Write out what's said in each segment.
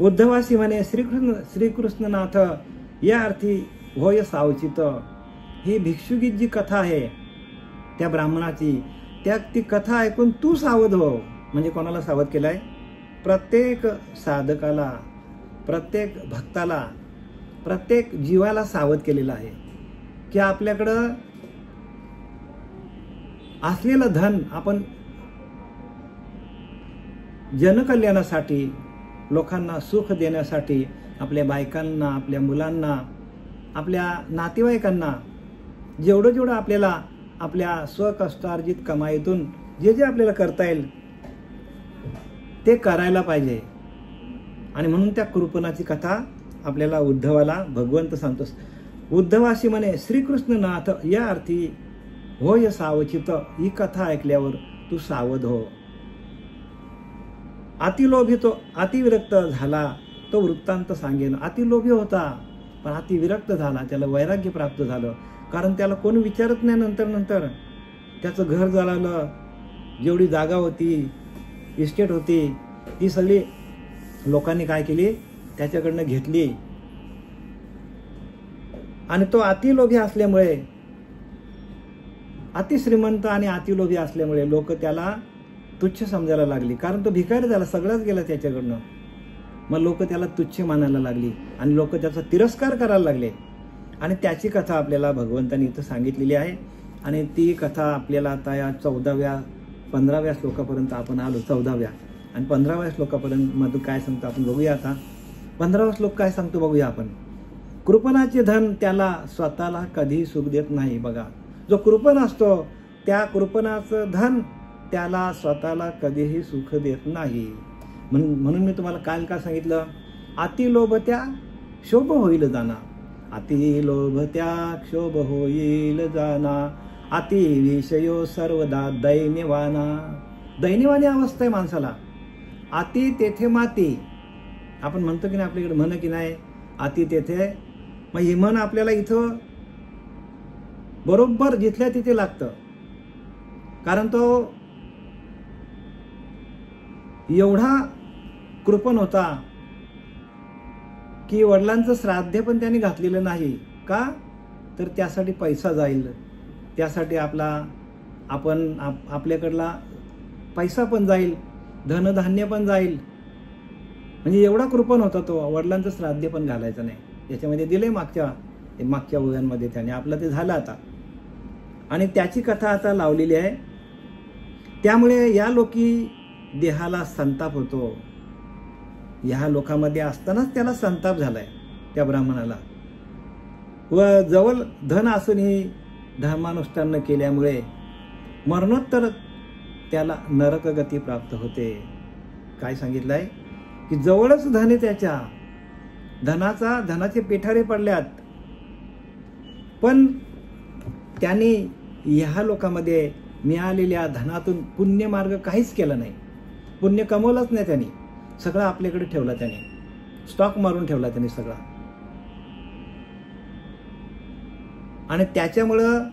उद्धवासी म्हणे श्रीकृष्णनाथ या अर्थी होय सावचित. ही भिक्षुगीत जी कथा आहे त्या ब्राह्मणाची, ती कथा ऐकून तू सावध हो. म्हणजे कोणाला सावध केलाय? प्रत्येक साधकाला, प्रत्येक भक्ताला, प्रत्येक जीवाला सावध केलेला आहे की आपल्याकडं असलेलं धन आपण जनकल्याणासाठी, लोकांना सुख देण्यासाठी, आपल्या बायकांना, आपल्या मुलांना, आपल्या नातेवाईकांना जेवढं आपल्याला आपल्या स्वकष्टार्जित कमाईतून जे आपल्याला करता येईल ते करायला पाहिजे. आणि म्हणून त्या कृपणाची कथा आपल्याला उद्धवाला भगवंत सांगतो. उद्धवाशी म्हणे श्रीकृष्णनाथ या अर्थी होय सावचित. ही कथा ऐकल्यावर तू सावध हो. अतिलोभी तो अतिविरक्त झाला, तो वृत्तांत सांगेन. अतिलोभी होता पण अतिविरक्त झाला, त्याला वैराग्य प्राप्त झालं. कारण त्याला कोण विचारत नाही. नंतर त्याचं घर जळालं, जेवढी जागा होती, इस्टेट होती, ती सगळी लोकांनी काय केली? त्याच्याकडनं घेतली. आणि तो अतिलोभी असल्यामुळे, अतिश्रीमंत आणि अतिलोभी असल्यामुळे लोक त्याला तुच्छ समजायला लागली. कारण तो भिकारी झाला, सगळंच गेलं त्याच्याकडनं. मग लोक त्याला तुच्छ मानायला लागली आणि लोक त्याचा तिरस्कार करायला लागले. आणि त्याची कथा आपल्याला भगवंतांनी इथं सांगितलेली आहे. आणि ती कथा आपल्याला आता या 15व्या श्लोकापर्यंत आपण आलो. 14व्या आणि 15व्या श्लोकापर्यंत मधून काय सांगतो आपण बघूया. आता 15वा श्लोक काय सांगतो बघूया आपण. कृपणाचे धन त्याला स्वतःला कधी सुख देत नाही. बघा, जो कृपण असतो त्या कृपणाचं धन त्याला स्वतःला कधीही सुख देत नाही. म्हणून मी तुम्हाला काल काय सांगितलं? अतिलोभ त्या क्षोभ होईल जाना. अतिलोभ त्या क्षोभ होईल जाना. अति विषयो सर्वदा दैन्यवाना. दैन्यवानी अवस्था आहे माणसाला. अति तेथे माती. आपण म्हणतो की नाही, आपल्याकडे म्हण की नाही, अति तेथे. मग ही म्हण आपल्याला इथं बरोबर जिथल्या तिथे लागतं. कारण तो एवढा कृपण होता की वडिलांचं श्राद्ध पण त्यांनी घातलेलं नाही. का? तर त्यासाठी पैसा जाईल, त्यासाठी आपल्याकडला पैसा पण जाईल, धनधान्य पण जाईल. म्हणजे एवढा कृपण होता तो, वडिलांचं श्राद्ध पण घालायचं नाही. याच्यामध्ये दिले मागच्या उद्यांमध्ये त्याने आपलं ते झालं आता. आणि त्याची कथा आता लावलेली आहे. त्यामुळे या लोकी देहाला संताप होतो. ह्या लोकांमध्ये असतानाच त्याला संताप झालाय त्या ब्राह्मणाला. व जवळ धन असूनही धर्मानुष्ठान केल्यामुळे मरणोत्तर त्याला नरकगती प्राप्त होते. काय सांगितलंय की जवळच धन आहे त्याच्या, धनाचे पेठारे पडल्यात, पण त्यांनी ह्या लोकांमध्ये मिळालेल्या धनातून पुण्यमार्ग काहीच केला नाही. पुण्य कमवलंच नाही त्यांनी. सगळं आपल्याकडे ठेवला त्याने, स्टॉक मारून ठेवला त्यांनी सगळा. आणि त्याच्यामुळं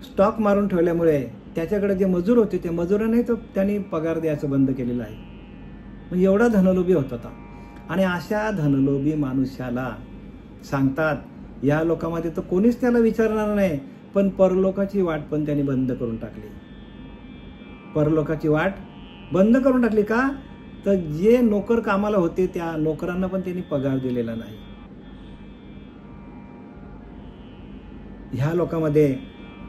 स्टॉक मारून ठेवल्यामुळे त्याच्याकडे जे मजूर होते ते मजुरांनाही तो त्यांनी पगार द्यायचं बंद केलेलं आहे. म्हणजे एवढा धनलोभी होत होता. आणि अशा धनलोभी माणसाला सांगतात या लोकांमध्ये तर कोणीच त्याला विचारणार नाही, पण परलोकाची वाट पण त्यांनी बंद करून टाकली. परलोकाची वाट बंद करून टाकली. का? तर जे नोकर कामाला होते त्या नोकरांना पण त्यांनी पगार दिलेला नाही. ह्या लोकांमध्ये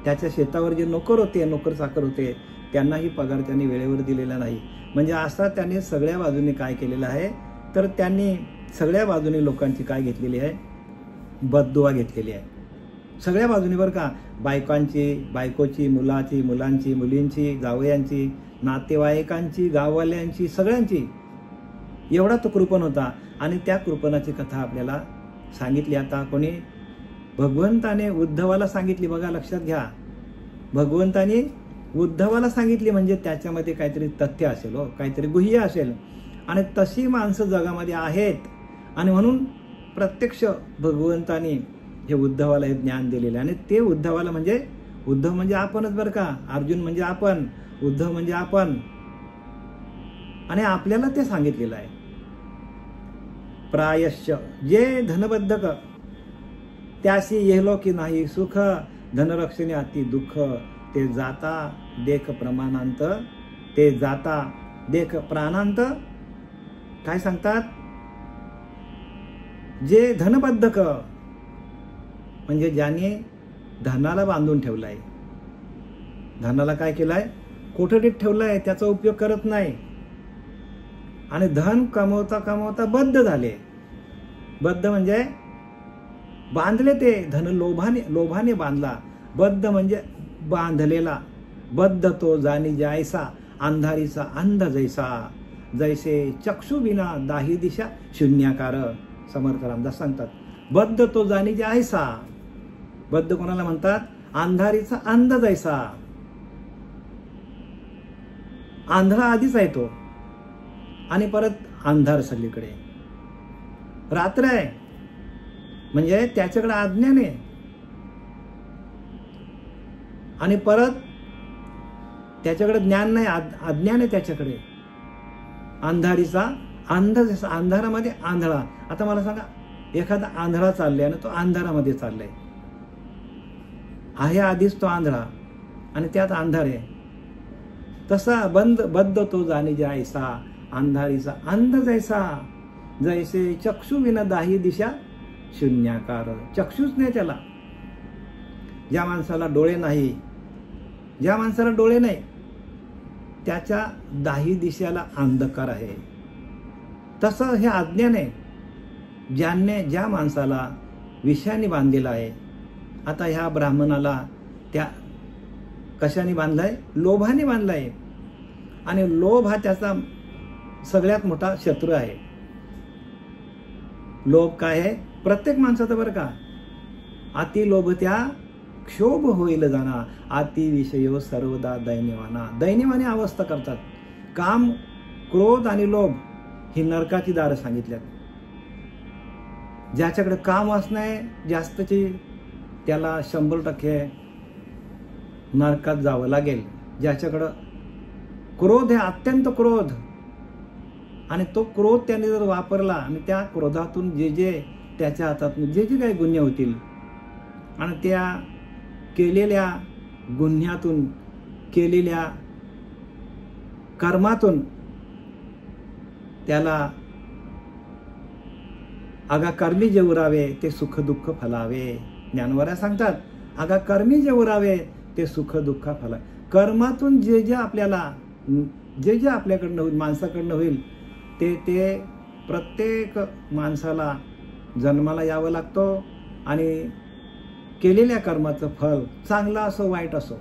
त्याच्या शेतावर जे नोकर होते, नोकर चाकर होते, त्यांनाही पगार त्यांनी वेळेवर दिलेला नाही. म्हणजे असा त्याने सगळ्या बाजूने काय केलेलं आहे, तर त्यांनी सगळ्या बाजूने लोकांची काय घेतलेली आहे? बद्दुआ घेतलेली आहे. सगळ्या बाजूने बरं का. बायकोची, मुलांची, मुलींची, जावयांची, नातेवाईकांची, गाववाल्यांची, सगळ्यांची. एवढा तो कृपण होता. आणि त्या कृपणाची कथा आपल्याला सांगितली. आता कोणी? भगवंताने उद्धवाला सांगितली. बघा, लक्षात घ्या, भगवंताने उद्धवाला सांगितली म्हणजे त्याच्यामध्ये काहीतरी तथ्य असेल, हो, काहीतरी गुह्य असेल. आणि तशी माणसं जगामध्ये आहेत. आणि म्हणून प्रत्यक्ष भगवंताने हे उद्धवाला हे ज्ञान दिलेलं आहे. आणि ते उद्धवाला म्हणजे, उद्धव म्हणजे आपणच बरं का. अर्जुन म्हणजे आपण, उद्धव म्हणजे आपण. आणि आपल्याला ते सांगितलेलं आहे. प्रायश्य जे धनबद्धक त्याशी येलो की नाही सुख, धनरक्षणे अति दुःख, ते जाता देख प्रमाणांत, ते जाता देख प्राणांत. काय सांगतात? जे धनबद्धक म्हणजे ज्याने धनाला बांधून ठेवलाय, धनाला काय केलंय? कोठडीत ठेवलंय, त्याचा उपयोग करत नाही आणि धन कमवता कमवता बद्ध झाले. बद्ध म्हणजे बांधले, ते धन लोभाने बांधला. बद्ध म्हणजे बांधलेला. बद्ध तो जाणी जायसा, अंधारीचा अंध जैसा, जैसे चक्षु विना दाही दिशा शून्याकार. समर्थ रामदास सांगतात, बद्ध तो जाणी जायसा. बद्ध कोणाला म्हणतात? अंधारीचा अंध जैसा. आंधळा आधीच आहे तो आणि परत अंधार सगळीकडे. रात्र आहे म्हणजे त्याच्याकडे अज्ञान आहे आणि परत त्याच्याकडे ज्ञान नाही, अज्ञान आहे त्याच्याकडे. अंधारीचा अंध जसा, अंधारामध्ये आंधळा. आता मला सांगा, एखादा आंधळा चाललाय आणि तो अंधारामध्ये चाललाय, आहे आधीच तो आंधळा आणि त्यात अंधार आहे. तसा बद्ध तो जाणी जायसा, अंधारीचा अंध जैसा, जैसे चक्षु विना दाही दिशा शून्याकार. चक्षुच नाही त्याला. ज्या माणसाला डोळे नाही, ज्या माणसाला डोळे नाही त्याच्या दाही दिशेला अंधकार आहे. तसं हे अज्ञान आहे, ज्या माणसाला विषयाने बांधलेला आहे. आता ह्या ब्राह्मणाला त्या कशाने बांधलाय? लोभाने बांधलाय. आणि लोभ हा त्याचा सगळ्यात मोठा शत्रू आहे. लोभ काय आहे? प्रत्येक माणसाचं बरं का. अति लोभ त्या क्षोभ होईल जाणा, अति विषयो सर्वदा दैन्यवाना. दैन्यवानी अवस्था करतात. काम, क्रोध आणि लोभ ही नरकाची दारं सांगितल्यात. ज्याच्याकडे काम असणे जास्तची, त्याला 100% नरकात जावं लागेल. ज्याच्याकडं क्रोध आहे, अत्यंत क्रोध, आणि तो क्रोध त्याने जर वापरला आणि त्या क्रोधातून जे त्याच्या हातातून जे काही गुन्हे होतील आणि त्या केलेल्या गुन्ह्यातून, केलेल्या कर्मातून त्याला आगा कर्मी जे उरावे ते सुख दुःख फलावे. ज्ञानवऱ्या सांगतात, आगा कर्मी जे उरावे ते सुख दुःख फलावे. कर्मातून जे आपल्याला, जे आपल्याकडनं होईल, माणसाकडनं होईल, ते प्रत्येक माणसाला जन्माला यावं लागतं आणि केलेल्या कर्माचं फल चांगलं असो वाईट असो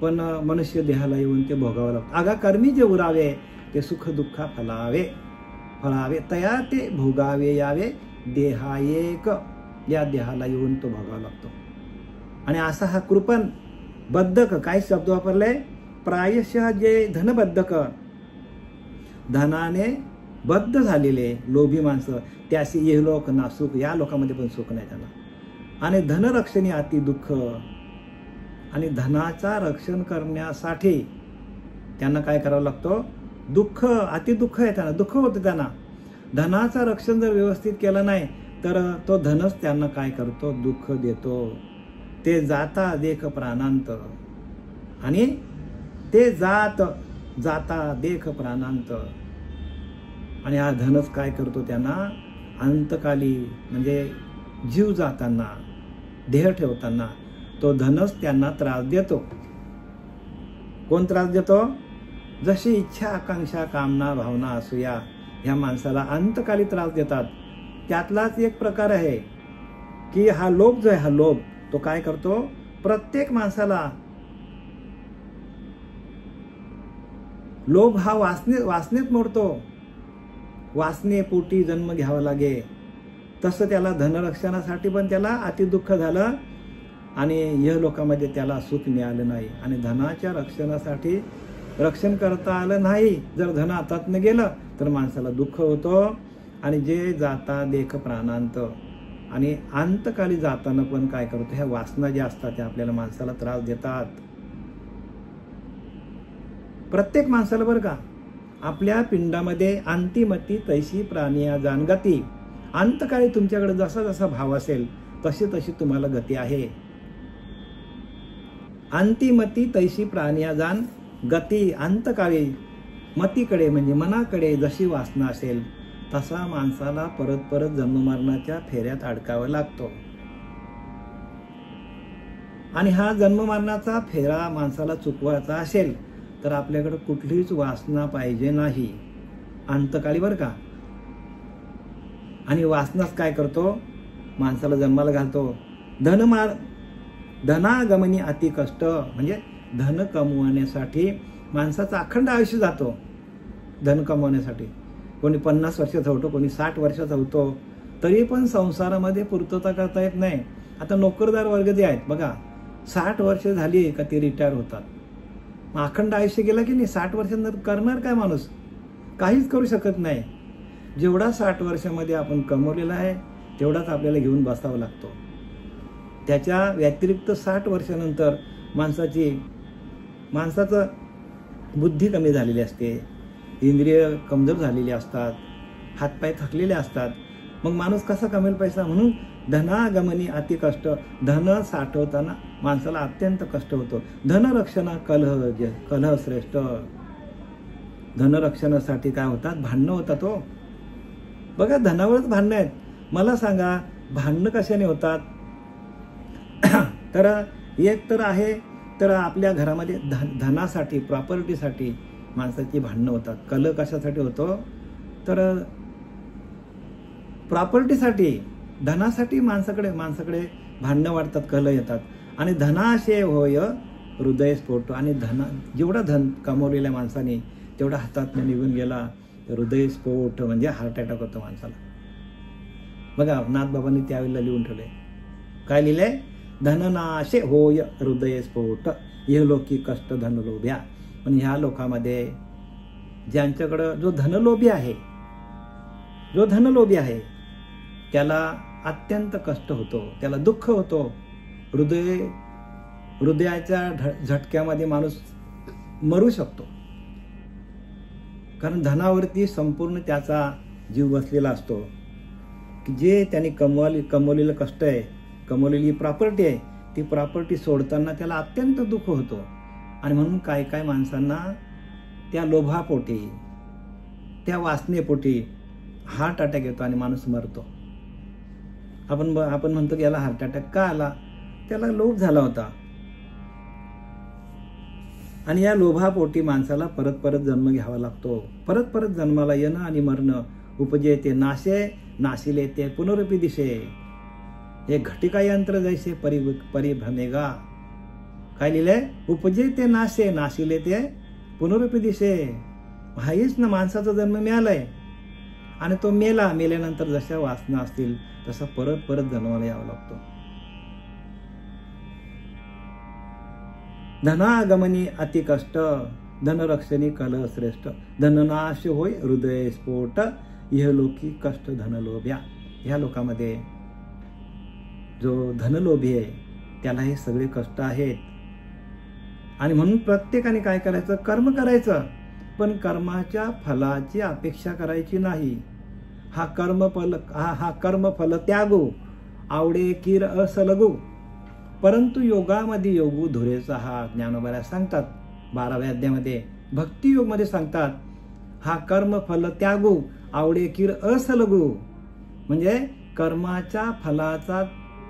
पण मनुष्य देहाला येऊन ते भोगावं लागतं. आगा कर्मी जे उरावे ते सुख दुःख फलावे. तया ते भोगावे यावे देहायेक. या देहाला येऊन तो भोगावा लागतो. आणि असा हा कृपण बद्धक, काय शब्द वापरले? प्रायशः जे धनबद्धक, धनाने बद्ध झालेले लोभी माणसं, त्याशी ये लोक ना सुख. या लोकांमध्ये पण सुख नाही त्यांना. आणि धनरक्षणे अति दुःख. आणि धनाचा रक्षण करण्यासाठी त्यांना काय करावं लागतं? दुःख, अति दुःख आहे त्यांना, दुःख होतं त्यांना. धनाचा रक्षण जर व्यवस्थित केलं नाही तर तो धनच त्यांना काय करतो? दुःख देतो. ते जाता देख प्राणांत. आणि ते जाता देख प्राणांत. आणि हा धनच काय करतो त्यांना? अंतकाली म्हणजे जीव जाताना, देह ठेवताना तो धनच त्यांना त्रास देतो. कोण त्रास देतो? जशी इच्छा, आकांक्षा, कामना, भावना असूया ह्या माणसाला अंतकाली त्रास देतात. त्यातलाच एक प्रकार आहे की हा लोभ जो आहे, हा लोभ तो काय करतो? प्रत्येक माणसाला लोभ हा वासनेत मोडतो. वासनेपोटी जन्म घ्यावा लागे. तसं त्याला धनरक्षणासाठी पण त्याला अतिदुःख झालं आणि या लोकांमध्ये त्याला सुख मिळालं नाही. आणि धनाच्या रक्षणासाठी रक्षण करता आलं नाही, जर धन हातातनं गेलं तर माणसाला दुःख होतं. आणि जे जाता देख प्राणांत. आणि अंतकाली जाताना पण काय करतो? ह्या वासना ज्या असतात त्या आपल्याला माणसाला त्रास देतात. प्रत्येक माणसाला बरं का. आपल्या पिंडामध्ये अंतिमती तैशी प्राणिया जानगती. अंतकाळी तुमच्याकडे जसा जसा भाव असेल तशी तशी तुम्हाला गती आहे. अंतिमती तैशी प्राण्या जाण गती. अंतकाळी मतीकडे म्हणजे मनाकडे जशी वासना असेल तसा माणसाला परत परत जन्ममरणाच्या फेऱ्यात अडकावं लागतो. आणि हा जन्ममरणाचा फेरा माणसाला चुकवायचा असेल तर आपल्याकडे कुठलीच वासना पाहिजे नाही अंतकाळी, बरं का. आणि वासनाच काय करतो, माणसाला जन्माला घालतो. धनागमनी अति कष्ट, म्हणजे धन कमवण्यासाठी माणसाचं अखंड आयुष्य जातो. धन कमवण्यासाठी कोणी 50 वर्षाचा होतो, कोणी 60 वर्षाचा होतो, तरी पण संसारामध्ये पूर्तता करता येत नाही. आता नोकरदार वर्ग जे आहेत बघा, 60 वर्ष झाली का ते रिटायर होतात. मग अखंड आयुष्य गेलं की नाही, 60 वर्षांनंतर करणार काय माणूस? काहीच करू शकत नाही. जेवढा 60 वर्षामध्ये आपण कमवलेला आहे तेवढाच आपल्याला घेऊन बसावा लागतो. त्याच्या व्यतिरिक्त 60 वर्षानंतर माणसाचं बुद्धी कमी झालेली असते, इंद्रिय कमजोर झालेली असतात, हातपाय थकलेले असतात. मग माणूस कसा कमेल पैसा? म्हणून धनागमनी अति कष्ट. धन साठवताना माणसाला अत्यंत कष्ट होतो. धनरक्षणा कलह श्रेष्ठ. धनरक्षणासाठी काय होतात? भांडणं होतात हो. बघा, धनावरच भांडणं आहेत. मला सांगा, भांडणं कशाने होतात? तर एक तर आहे तर आपल्या घरामध्ये धनासाठी, प्रॉपर्टीसाठी माणसाची भांडणं होतात. कलह कशासाठी होतो? तर प्रॉपर्टीसाठी, धनासाठी माणसाकडे भांडणं वाढतात, कलह येतात. आणि धनाशय होय हृदयस्फोट. आणि जेवढा धन कमवलेल्या माणसाने तेवढा हातातनं निघून गेला हृदयस्फोट, म्हणजे हार्ट अटॅक होतो माणसाला. बघा, नाथबाबांनी त्यावेळेला लिहून ठेवले. काय लिहिलंय? धननाशे होय हृदयस्फोट, इहलोकी कष्ट धनलोभ्या. पण ह्या लोकांमध्ये ज्यांच्याकडं जो धनलोभी आहे त्याला अत्यंत कष्ट होतो, त्याला दुःख होतो. हृदयाच्या झटक्यामध्ये माणूस मरू शकतो. कारण धनावरती संपूर्ण त्याचा जीव बसलेला असतो. जे त्यांनी कमवलेलं कष्ट आहे, कमवलेली प्रॉपर्टी आहे, ती प्रॉपर्टी सोडताना त्याला अत्यंत दुःख होतो. आणि म्हणून काय काय माणसांना त्या लोभापोटी, त्या वासनेपोटी हार्ट अटॅक येतो आणि माणूस मरतो. आपण म्हणतो की याला हार्ट अटॅक का आला? त्याला लोभ झाला होता. आणि या लोभापोटी माणसाला परत परत जन्म घ्यावा लागतो. परत परत जन्माला येणं आणि मरणं. उपजेते नाशे नाशिले ते पुनरुपी दिशे. हे घटिका यंत्र जैसे परिभ्रमेगा. काय लिहिलंय? उपजेते नाशे नाशिले ते पुनरुपी दिशे. हाच ना माणसाचा जन्म मिळालाय आणि तो मेल्यानंतर जशा वासना असतील तसा परत परत जन्माला यावं लागतो. धनागमनी अति कष्ट, धनरक्षणी कलह श्रेष्ठ. धननाश होय हृदयस्फोट, इहलोकी कष्ट धनलोभ्या. ह्या लोकांमध्ये जो धनलोभी आहे त्याला हे सगळे कष्ट आहेत. आणि म्हणून प्रत्येकाने काय करायचं? कर्म करायचं, पण कर्माच्या फलाची अपेक्षा करायची नाही. हा कर्मफल त्यागो आवडे किर असलगो. परंतु योगामध्ये योगू धुरेचा हा ज्ञानोबा सांगतात 12व्या अध्यायामध्ये. भक्तियोगमध्ये सांगतात हा कर्मफल त्यागो आवडे किर असलगो. म्हणजे कर्माच्या फलाचा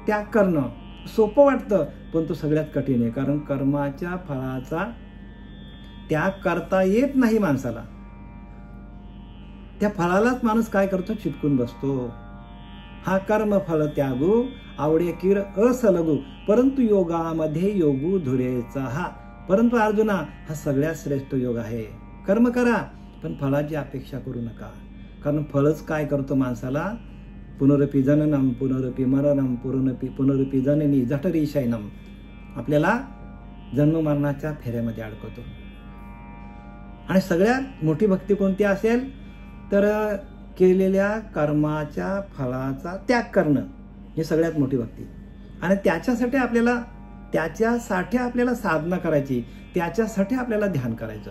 त्याग करणं सोपं वाटतं, पण तो सगळ्यात कठीण आहे. कारण कर्माच्या फळाचा त्याग करता येत नाही माणसाला. त्या फळालाच माणूस काय करतो? चिटकून बसतो. हा कर्मफल त्यागू आवडे किर असलगू, परंतु योगामध्ये योगू धुरेचा हा. परंतु अर्जुना, हा सगळ्यात श्रेष्ठ योग आहे. कर्म करा, पण फळाची अपेक्षा करू नका. कारण फळच काय करतो माणसाला? पुनरपी जननम पुनरपी मरणम पुनरपी जननी जठरी शयनम. आपल्याला जन्म मरणाच्या फेऱ्यामध्ये अडकवतो. आणि सगळ्यात मोठी भक्ती कोणती असेल? तर केलेल्या कर्माच्या फळाचा त्याग करणं, ही सगळ्यात मोठी भक्ती. आणि त्याच्यासाठी आपल्याला साधना करायची, त्याच्यासाठी आपल्याला ध्यान करायचं.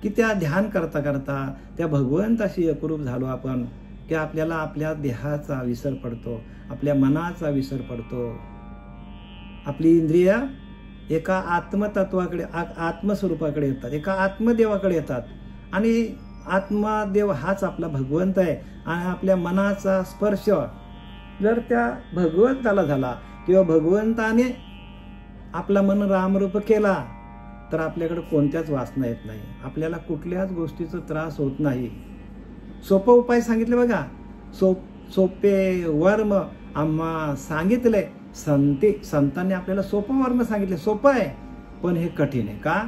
की त्या ध्यान करता करता त्या भगवंताशी एकरूप झालो आपण, की आपल्याला आपल्या देहाचा विसर पडतो, आपल्या मनाचा विसर पडतो. आपली इंद्रिय एका आत्मतत्वाकडे, आत्मस्वरूपाकडे येतात, एका आत्मदेवाकडे येतात. आणि आत्मदेव हाच आपला भगवंत आहे. आणि आपल्या मनाचा स्पर्श जर त्या भगवंताला झाला किंवा भगवंताने आपला मन रामरूप केला तर आपल्याकडे कोणत्याच वासना येत नाही, आपल्याला कुठल्याच गोष्टीचा त्रास होत नाही. सोपं उपाय सांगितले बघा, सोपे वर्म आम्हा सांगितले. संतांनी आपल्याला सोपं वर्म सांगितले. सोपं आहे पण हे कठीण आहे. का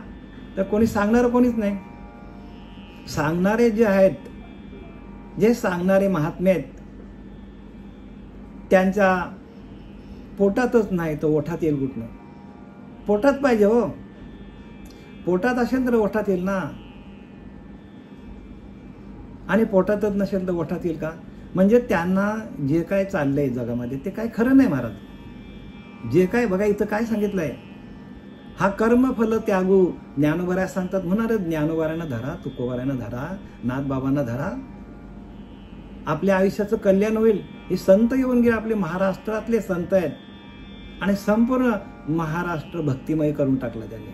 तर कोणी सांगणारं कोणीच नाही. सांगणारे जे आहेत, जे सांगणारे महात्मे आहेत, त्यांच्या पोटातच नाही तर ओठात येईल कुठनं? पोटात पाहिजे हो. पोटात असेल तर ओठात येईल ना. आणि पोटातच नसेल तर ओठात येईल का? म्हणजे त्यांना जे काय चाललंय जगामध्ये ते काय खरं नाही महाराज. जे काय बघा इथं काय सांगितलंय, हा कर्मफल त्यागू. ज्ञानोबऱ्या सांगतात म्हणणार, ज्ञानोबऱ्यांना धरा, तुकोबऱ्यांना धरा, नाथबाबांना धरा, आपल्या आयुष्याचं कल्याण होईल. हे संत येऊन गेले, आपले महाराष्ट्रातले संत आहेत. आणि संपूर्ण महाराष्ट्र भक्तिमय करून टाकला त्यांनी.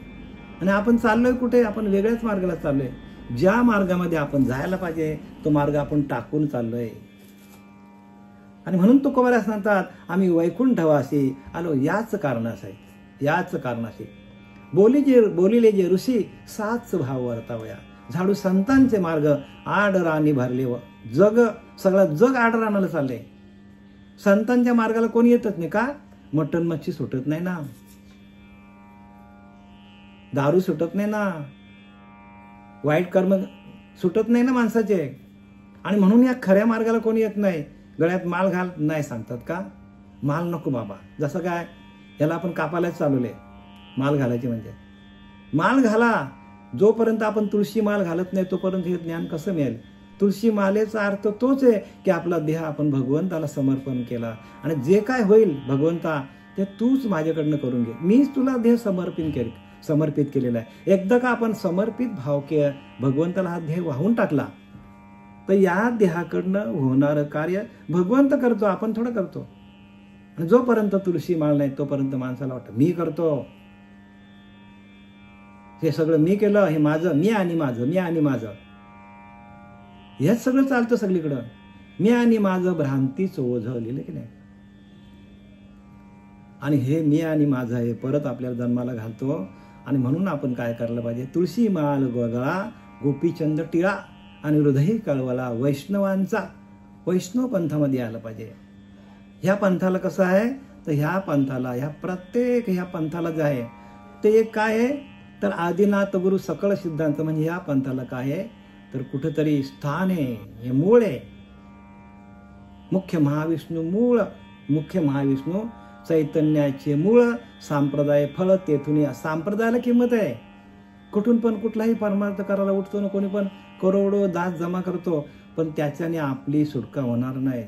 आणि आपण चाललोय कुठे? आपण वेगळ्याच मार्गाला चाललोय. ज्या मार्गामध्ये आपण जायला पाहिजे तो मार्ग आपण टाकून चाललोय. आणि म्हणून तुकोबऱ्या सांगतात, आम्ही वैकुंठवासी आलो याच कारणाशी, याच कारणाशी. बोलिले जे ऋषी साच भाव वर्तावया. झाडू संतांचे मार्ग आडराणी भरले व जग, सगळं जग आडराणाला चालले. संतांच्या मार्गाला कोणी येतच नाही. का? मटण मच्छी सुटत नाही ना, दारू सुटत नाही ना, वाईट कर्म सुटत नाही ना माणसाचे. आणि म्हणून या खऱ्या मार्गाला कोणी येत नाही. गळ्यात माल घाल नाही सांगतात का? माल नको बाबा. जसं काय याला आपण कापायलाच चालवले, माल घालायचे म्हणजे. माल घाला. जोपर्यंत आपण तुळशी माल घालत नाही तोपर्यंत हे ज्ञान कसं मिळेल? तुळशी मालेचा अर्थ तोच आहे की आपला देह आपण भगवंताला समर्पण केला. आणि जे काय होईल भगवंता ते तूच माझ्याकडनं करून घे, मीच तुला देह समर्पित केलेला आहे. एकदा का आपण समर्पित भाव के भगवंताला हा देह वाहून टाकला तर या देहाकडनं होणारं कार्य भगवंत करतो, आपण थोडं करतो. आणि जोपर्यंत तुळशी माळ नाही तोपर्यंत माणसाला वाटतं मी करतो, हे सगळं मी केलं, हे माझं, मी आणि माझं, मी आणि माझं, हेच सगळं चालतं सगळीकडं. मी आणि माझं भ्रांतीच ओझ लिहिलं की नाही. आणि हे मी आणि माझं हे परत आपल्याला जन्माला घालतो. आणि म्हणून आपण काय करायला पाहिजे? तुळशी माल गळा, गोपीचंद टिळा आणि हृदय कळवला वैष्णवांचा. वैष्णव पंथामध्ये आलं पाहिजे. ह्या पंथाला कसं आहे तर ह्या पंथाला, ह्या प्रत्येक ह्या पंथाला जे आहे ते एक काय आहे तर आदिनाथ गुरु सकळ सिद्धांत. म्हणजे ह्या पंथाला काय आहे तर कुठेतरी स्थान आहे, हे मूळ आहे. मुख्य महाविष्णू मूळ, मुख्य महाविष्णू चैतन्याचे मूळ, संप्रदाय फळ तेथून. संप्रदायाला किंमत आहे. कुठून पण कुठलाही परमार्थ करायला उठतो ना कोणी पण, करोडो दास जमा करतो, पण त्याच्याने आपली सुटका होणार नाही.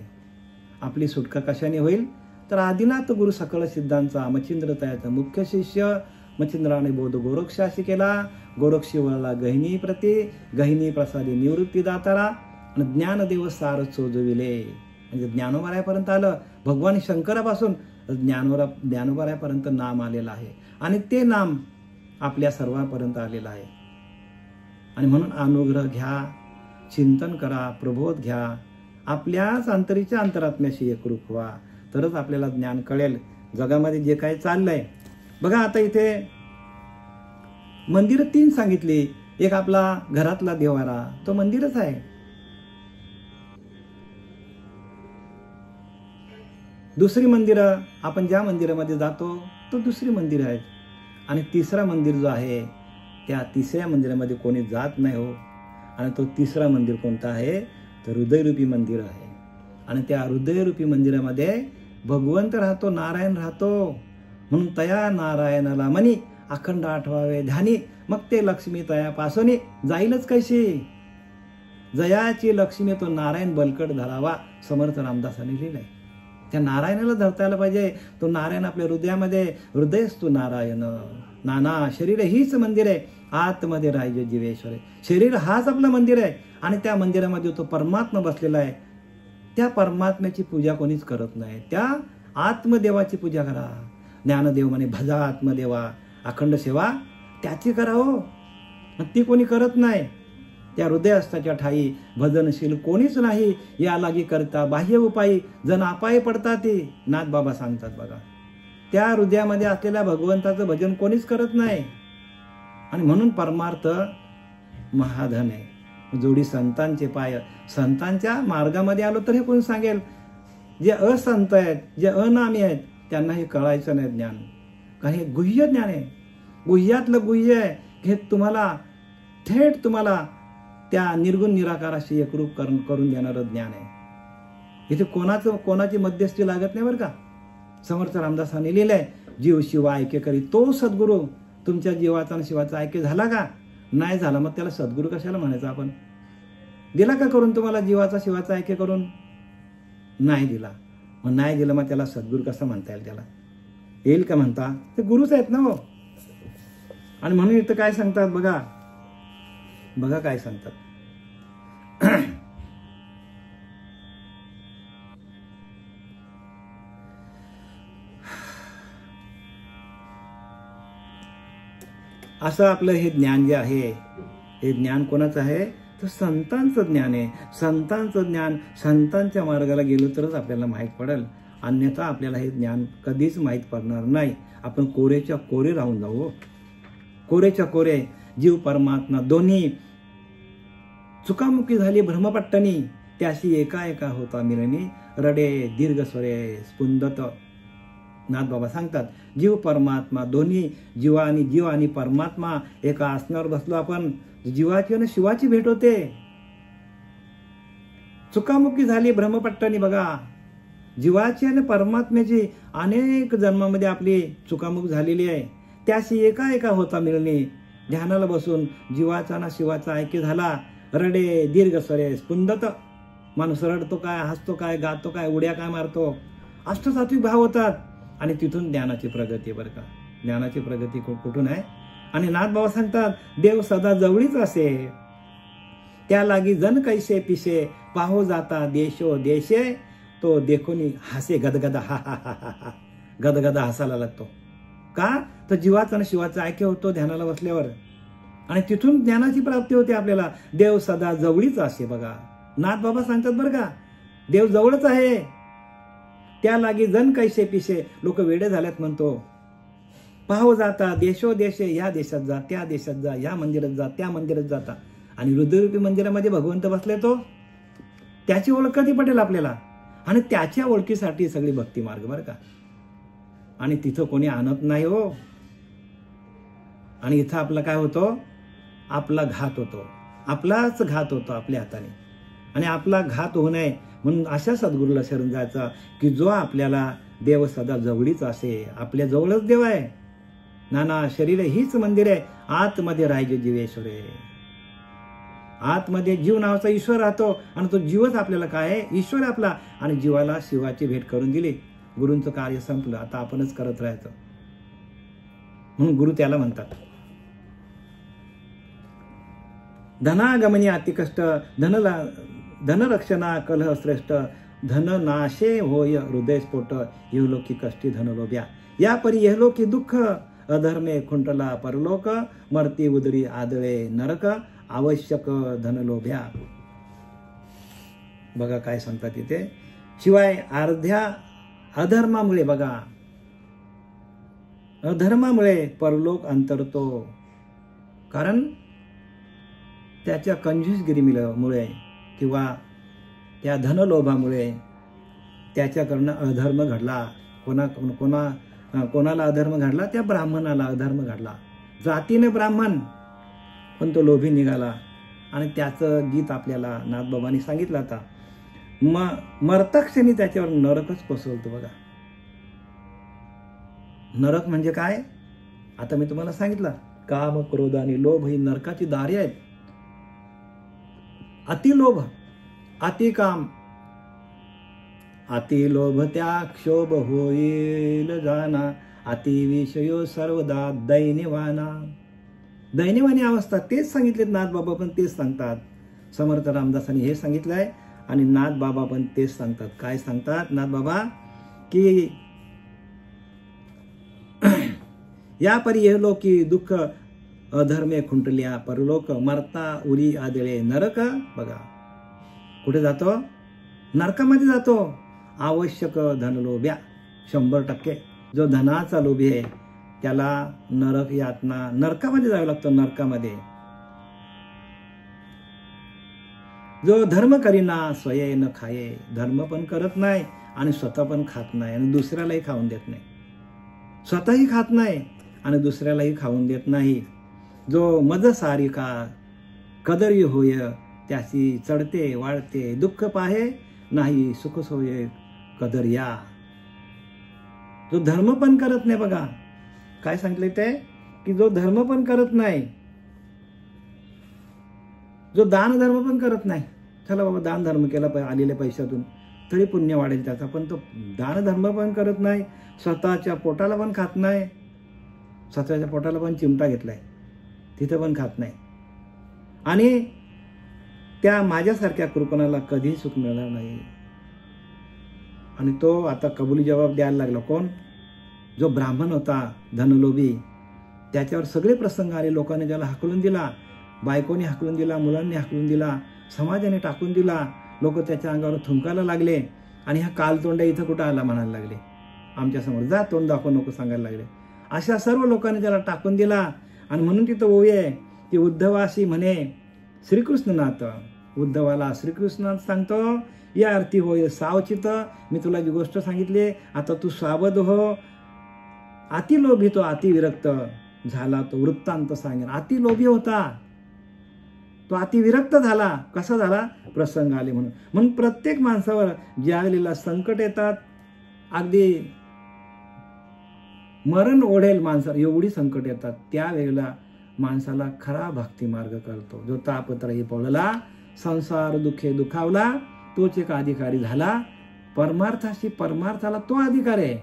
आपली सुटका कशाने होईल तर आदिनाथ गुरु सकळ सिद्धांचा मच्छिंद्र तयाचा मुख्य शिष्य मच्छिंद्राने बोध गोरक्षाशी केला. गोरक्षीवरला गहिनी प्रती, गहिनी प्रसादी निवृत्ती दातारा आणि ज्ञानदेव सार चोजविले. म्हणजे ज्ञानोबारायापर्यंत आलं. भगवान शंकरापासून ज्ञानोबारायापर्यंत नाम आलेलं आहे. आणि ते नाम आपल्या सर्वांपर्यंत आलेलं आहे. आणि म्हणून अनुग्रह घ्या, चिंतन करा, प्रबोध घ्या, आपल्याच अंतरीच्या अंतरात्म्याशी एकरूप व्हा, तरच आपल्याला ज्ञान कळेल. जगामध्ये जे काही चाललंय बघा. आता इथे मंदिर 3 सांगितली. एक आपला घरातला देवारा, तो मंदिरच आहे. दुसरी मंदिरं, आपण ज्या मंदिरामध्ये जातो तो दुसरी मंदिर आहेत. आणि तिसरा मंदिर जो आहे त्या तिसऱ्या मंदिरामध्ये कोणी जात नाही हो. आणि तो तिसरा मंदिर कोणता आहे तर हृदयरूपी मंदिर आहे. आणि त्या हृदयरूपी मंदिरामध्ये भगवंत राहतो, नारायण राहतो. म्हणून तया नारायणाला मनी अखंड आठवावे ध्यानी, मग ते लक्ष्मी तयापासून जाईलच कशी. जयाची लक्ष्मी तो नारायण बलकट धरावा, समर्थ रामदासांनी लिहिलंय. त्या नारायणाला धरता आलं पाहिजे. तो नारायण आपल्या हृदयामध्ये, हृदयस्तु नारायण नाना. शरीर हीच मंदिर आहे, आतमध्ये राहायचे जीवेश्वर. शरीर हाच आपलं मंदिर आहे. आणि त्या मंदिरामध्ये तो परमात्मा बसलेला आहे. त्या परमात्म्याची पूजा कोणीच करत नाही. त्या आत्मदेवाची पूजा करा. ज्ञानदेव म्हणे भजा आत्मदेवा, अखंड सेवा त्याची करा हो. ती कोणी करत नाही. त्या हृदयस्थाच्या ठाई भजनशील कोणीच नाही, या लागी करता बाह्य उपायी जण अपाय पडतात. ते नाथ बाबा सांगतात बघा. त्या हृदयामध्ये असलेल्या भगवंताचं भजन कोणीच करत नाही. आणि म्हणून परमार्थ महाधन आहे. जोडी संतांचे पाय. संतांच्या मार्गामध्ये आलो तर हे कोण सांगेल? जे असंत आहेत, जे अनामी आहेत, त्यांना हे कळायचं नाही ज्ञान. कारण हे गुह्य ज्ञान आहे. गुह्यातलं गुह्य आहे. हे तुम्हाला थेट तुम्हाला त्या निर्गुण निराकाराशी एकरूप करून देणारं ज्ञान आहे. इथे कोणाची मध्यस्थी लागत नाही बरं का. समर्थ रामदासांनी लिहिलंय, जीव शिव ऐके करी तो सद्गुरू. तुमच्या जीवाचा आणि शिवाचा ऐके झाला का? नाही झाला, मग त्याला सद्गुरू कशाला म्हणायचं आपण? दिला का करून तुम्हाला जीवाचा शिवाचा ऐके करून? नाही दिला. मग नाही दिलं, मग त्याला सद्गुरू कसं म्हणता येईल? त्याला येईल का म्हणता? ते गुरुच आहेत ना हो. आणि म्हणून इथं काय सांगतात बघा, बघा काय सांगतात. असं आपलं हे ज्ञान जे आहे, हे ज्ञान कोणाचं आहे? तर संतांचं ज्ञान आहे. संतांचं ज्ञान, संतांच्या मार्गाला गेलो तरच आपल्याला माहीत पडेल. अन्यथा आपल्याला हे ज्ञान कधीच माहीत पडणार नाही. आपण कोरेच्या कोरे राहून जाऊ. कोरेच्या कोरे. जीव परमात्मा दोन्ही चुकामुकी झाली भ्रमपट्टणी, त्याशी एका एका होता मिलनी, रडे दीर्घ स्वरे स्पुंदत. नाथ बाबा सांगतात, जीव परमात्मा दोन्ही, जीव आणि परमात्मा एका आसनावर बसलो आपण, जीवाची आणि शिवाची भेट होते. चुकामुकी झाली भ्रमपट्टणी. बघा, जीवाची आणि परमात्म्याची अनेक जन्मामध्ये आपली चुकामुक झालेली आहे. त्याशी एका एका होता मिळणे. ध्यानाला बसून जीवाचा ना शिवाचा ऐक्य झाला. रडे दीर्घ स्वरे स्पुंदत. माणूस रडतो काय, हसतो काय, गातो काय, उड्या काय मारतो, अष्टसात्विक भाव होतात. आणि तिथून ज्ञानाची प्रगती. बरं का, ज्ञानाची प्रगती कुठून आहे? आणि नाथ बाबा सांगतात, देव सदा जवळीच असे, त्या लागी जन कैसे पिसे, पाहो जाता देशो देशे, तो देखोनी हसे गदगदा. हा हा हा हा हा, गदगदा हसायला लागतो. का? तर जीवाचा आणि शिवाचा ऐक्य होतो ध्यानाला बसल्यावर. आणि तिथून ज्ञानाची प्राप्ती होते आपल्याला. देव सदा जवळीच असे. बघा, नाथ बाबा सांगतात बरं का, देव जवळच आहे. त्या लागी जन कैसे पिसे, लोक वेडे झाल्यात म्हणतो. पाहो जाता देशो देशे, या देशात जा, त्या देशात जा, या मंदिरात जा, त्या मंदिरात जाता. आणि हृदयरूपी मंदिरामध्ये भगवंत बसले, तो त्याची ओळख कधी पटेल आपल्याला? आणि त्याच्या ओळखीसाठी सगळी भक्ती मार्ग. बरं का. आणि तिथं कोणी आणत नाही हो. आणि इथं आपला काय होतो? आपला घात होतो. आपलाच घात होतो आपल्या हाताने. आणि आपला घात होऊ नये म्हणून अशा सद्गुरूला शरण जायचा की जो आपल्याला देव सदा जवळीच असे. आपल्या जवळच देव आहे. नाना शरीर हीच मंदिर आहे, आतमध्ये राहायचे जीवेश्वरे. आतमध्ये जीव नावाचा ईश्वर राहतो. आणि तो जीवच आपल्याला काय आहे? ईश्वर आपला. आणि जीवाला शिवाची भेट करून दिली. गुरूंचं कार्य संपलं, आता आपणच करत राहायचं. म्हणून गुरु त्याला म्हणतात, धनागमनी अतिकष्ट, धनरक्षणा कलह श्रेष्ठ, धननाशे होय हृदयस्फोट, इहलोकी कष्टी धनलोभ्या, या परी इहलोकी दुःख, अधर्मे खुंटला परलोक, मरती उदरी आदळे नरक, आवश्यक धनलोभ्या. बघा काय सांगतात इथे. शिवाय अर्ध्या अधर्मामुळे, बघा, अधर्मामुळे परलोक अंतरतो. कारण त्याच्या कंजूसगिरीमुळे किंवा त्या धनलोभामुळे त्याच्याकडनं अधर्म घडला. कोणाला अधर्म घडला? त्या ब्राह्मणाला अधर्म घडला. जातीने ब्राह्मण, पण तो लोभी निघाला. आणि त्याचं गीत आपल्याला नाथबाबांनी सांगितलं. आता मरतक्षणी त्याच्यावर नरकच कोसळतो. बघा, नरक म्हणजे काय? आता मी तुम्हाला सांगितलं, काम क्रोध आणि लोभ ही नरकाची दारे आहेत. अतिलोभ, अतिकाम, अतिलोभ त्या क्षोभ होईल जाना, अतिविषयो सर्वदा दैन्यवाना. दैन्यवानी अवस्था तेच सांगितलेत नाथ बाबा, पण तेच सांगतात. समर्थ रामदासांनी हे सांगितलंय. आणि नाथ बाबा पण तेच सांगतात. काय सांगतात नाथ बाबा? की या परी हे लोकी दुःख अधर्मे खुंटल्या, परलोक मरता उरी आदळे नरक. बघा कुठे जातो? नरकामध्ये जातो. आवश्यक धनलोभ्या 100%. जो धनाचा लोभी आहे त्याला नरक यातना, नरकामध्ये जावं लागतं. नरकामध्ये. जो धर्म करीना स्वये न खाये, धर्म पण करत नाही आणि स्वतः पण खात नाही आणि दुसऱ्यालाही खाऊन देत नाही. स्वतःही खात नाही आणि दुसऱ्यालाही खाऊन देत नाही. जो मज सारिका कदरी होय, त्याची चढते वाढते दुःख पाहे, नाही सुख सोय कदर या. जो धर्म पण करत नाही, बघा काय सांगितलंय ते, की जो धर्म पण करत नाही, जो दान धर्म पण करत नाही. चला बाबा दान धर्म केला आलेल्या पैशातून तरी पुण्य वाढेल त्याचा, पण तो दान धर्म पण करत नाही, स्वतःच्या पोटाला पण खात नाही. स्वतःच्या पोटाला पण चिमटा घेतलाय, तिथं पण खात नाही. आणि त्या माझ्यासारख्या कृपणाला कधी सुख मिळणार नाही. आणि तो आता कबुली जबाब द्यायला लागला. कोण? जो ब्राह्मण होता धनलोभी, त्याच्यावर सगळे प्रसंग आले. लोकांनी ज्याला हाकलून दिला, बायकोने हाकलून दिला, मुलांनी हाकलून दिला, समाजाने टाकून दिला. लोक त्याच्या अंगावर थुंकायला लागले आणि हा कालतोंड्या इथं कुठं आला म्हणायला लागले. आमच्यासमोर जा तोंड दाखव नको सांगायला लागले. अशा सर्व लोकांनी त्याला टाकून दिला. आणि म्हणून तिथं ओवी आहे की उद्धवाशी म्हणे श्रीकृष्णनाथ. उद्धवाला श्रीकृष्णनाथ सांगतो, या अर्थी होय सावचित. मी तुला जी गोष्ट सांगितली आता तू सावध हो. अतिलोभी तो अतिविरक्त झाला. तो वृत्तांत सांगेन. अतिलोभी होता तो अतिविरक्त झाला. कसा झाला? प्रसंग आले म्हणून. म्हणून प्रत्येक माणसावर ज्या वेळेला संकट येतात, अगदी मरण ओढेल माणसाला एवढी संकट येतात, त्यावेळेला माणसाला खरा भक्ती मार्ग करतो. जो तापत्रयी पळला संसार दुःखे दुखावला, तोच एक अधिकारी झाला. परमार्थाशी परमार्थाला तो अधिकार आहे